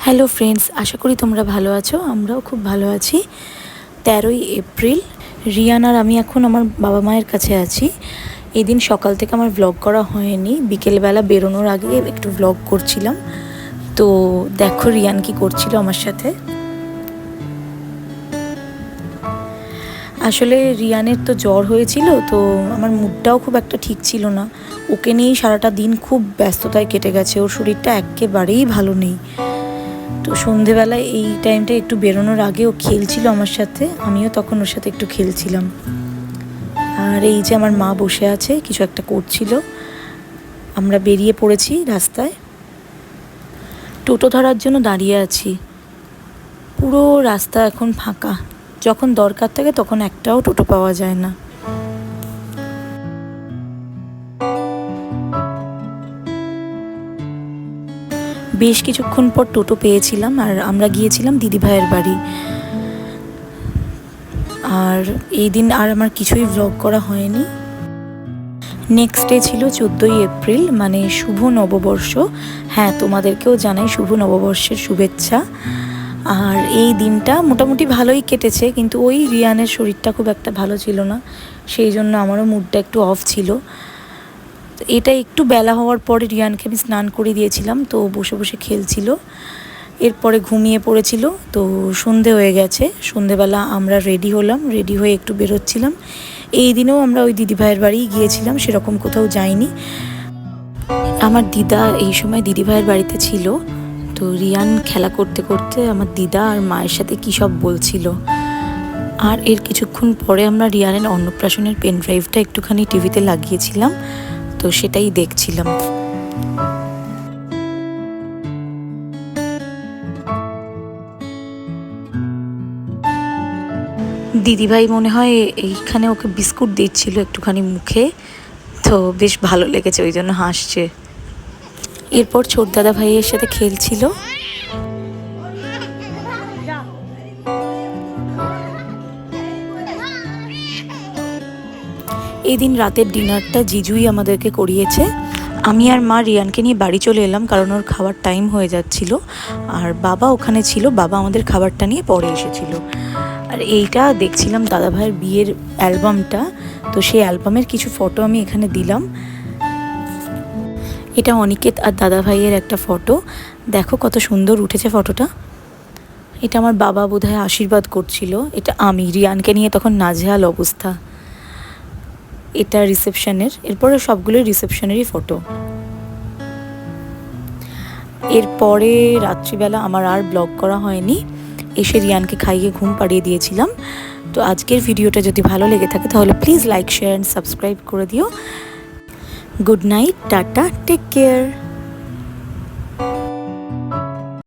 Hello friends, আশা করি তোমরা ভালো আছো। আমরাও খুব ভালো আছি। 13ই এপ্রিল, রিয়ান আর আমি এখন আমার বাবা মায়ের কাছে আছি। এই দিন সকাল থেকে আমার ভ্লগ করা হয়নি, বিকেলবেলা বেরোনোর আগে একটু ভ্লগ করছিলাম। তো দেখো রিয়ান কি করছিল আমার সাথে। আসলে রিয়ানের তো জ্বর হয়েছিল, তো আমার মুডটাও খুব একটা ঠিক ছিল না। ওকে নিয়েই সারাটা দিন খুব ব্যস্ততায় কেটে গেছে। ওর শরীরটা একেবারেই ভালো নেই। তো সন্ধেবেলায় এই টাইমটা একটু বেরোনোর আগে ও খেলছিল আমার সাথে, আমিও তখন ওর সাথে একটু খেলছিলাম। আর এই যে আমার মা বসে আছে, কিছু একটা করছিল। আমরা বেরিয়ে পড়েছি রাস্তায়, টোটো ধরার জন্য দাঁড়িয়ে আছি। পুরো রাস্তা এখন ফাঁকা, যখন দরকার থাকে তখন একটাও টোটো পাওয়া যায় না। বেশ কিছুক্ষণ পর টোটো পেয়েছিলাম, আর আমরা গিয়েছিলাম দিদিভাইয়ের বাড়ি। আর এই দিন আর আমার কিছুই ভ্লগ করা হয়নি। নেক্সট ডে ছিল 14ই এপ্রিল, মানে শুভ নববর্ষ। হ্যাঁ, তোমাদেরকেও জানাই শুভ নববর্ষের শুভেচ্ছা। আর এই দিনটা মোটামুটি ভালোই কেটেছে, কিন্তু ওই রিয়ানের শরীরটা খুব একটা ভালো ছিল না, সেই জন্য আমারও মুডটা একটু অফ ছিল। এটা একটু বেলা হওয়ার পরে রিয়ানকে আমি স্নান করে দিয়েছিলাম, তো বসে বসে খেলছিল। এরপরে ঘুমিয়ে পড়েছিল। তো সন্ধে হয়ে গেছে, সন্ধেবেলা আমরা রেডি হলাম, রেডি হয়ে একটু বেরোচ্ছিলাম। এই দিনেও আমরা ওই দিদিভাইয়ের বাড়ি গিয়েছিলাম, সেরকম কোথাও যাইনি। আমার দিদা এই সময় দিদিভাইয়ের বাড়িতে ছিল। তো রিয়ান খেলা করতে করতে আমার দিদা আর মায়ের সাথে কী সব বলছিল। আর এর কিছুক্ষণ পরে আমরা রিয়ানের অন্নপ্রাশনের পেন ড্রাইভটা একটুখানি টিভিতে লাগিয়েছিলাম, তো সেটাই দেখছিলাম। দিদিভাই মনে হয় এইখানে ওকে বিস্কুট দিচ্ছিল একটুখানি মুখে, তো বেশ ভালো লেগেছে, ওই জন্য হাসছে। এরপর ছোট দাদা ভাইয়ের সাথে খেলছিল। এই দিন রাতের ডিনারটা জিজুই আমাদেরকে করিয়েছে। আমি আর মা রিয়ানকে নিয়ে বাড়ি চলে এলাম, কারণ ওর খাওয়ার টাইম হয়ে যাচ্ছিল। আর বাবা ওখানে ছিল, বাবা আমাদের খাবারটা নিয়ে পরে এসেছিল। আর এইটা দেখছিলাম দাদা ভাইয়ের বিয়ের অ্যালবামটা, তো সেই অ্যালবামের কিছু ফটো আমি এখানে দিলাম। এটা অনিকেত আর দাদা ভাইয়ের একটা ফটো, দেখো কত সুন্দর উঠেছে ফটোটা। এটা আমার বাবা বোধহয় আশীর্বাদ করছিল। এটা আমি রিয়ানকে নিয়ে তখন নাজেহাল অবস্থা। এটা রিসেপশনের, এরপরে সবগুলোই রিসেপশনেরই ফটো। এরপরে রাত্রিবেলা আমার আর ব্লগ করা হয়নি, এসে রিয়ানকে খাইয়ে ঘুম পাড়িয়ে দিয়েছিলাম। তো আজকের ভিডিওটা যদি ভালো লেগে থাকে তাহলে please like, share and subscribe করে দিও। Good night, tata, take care.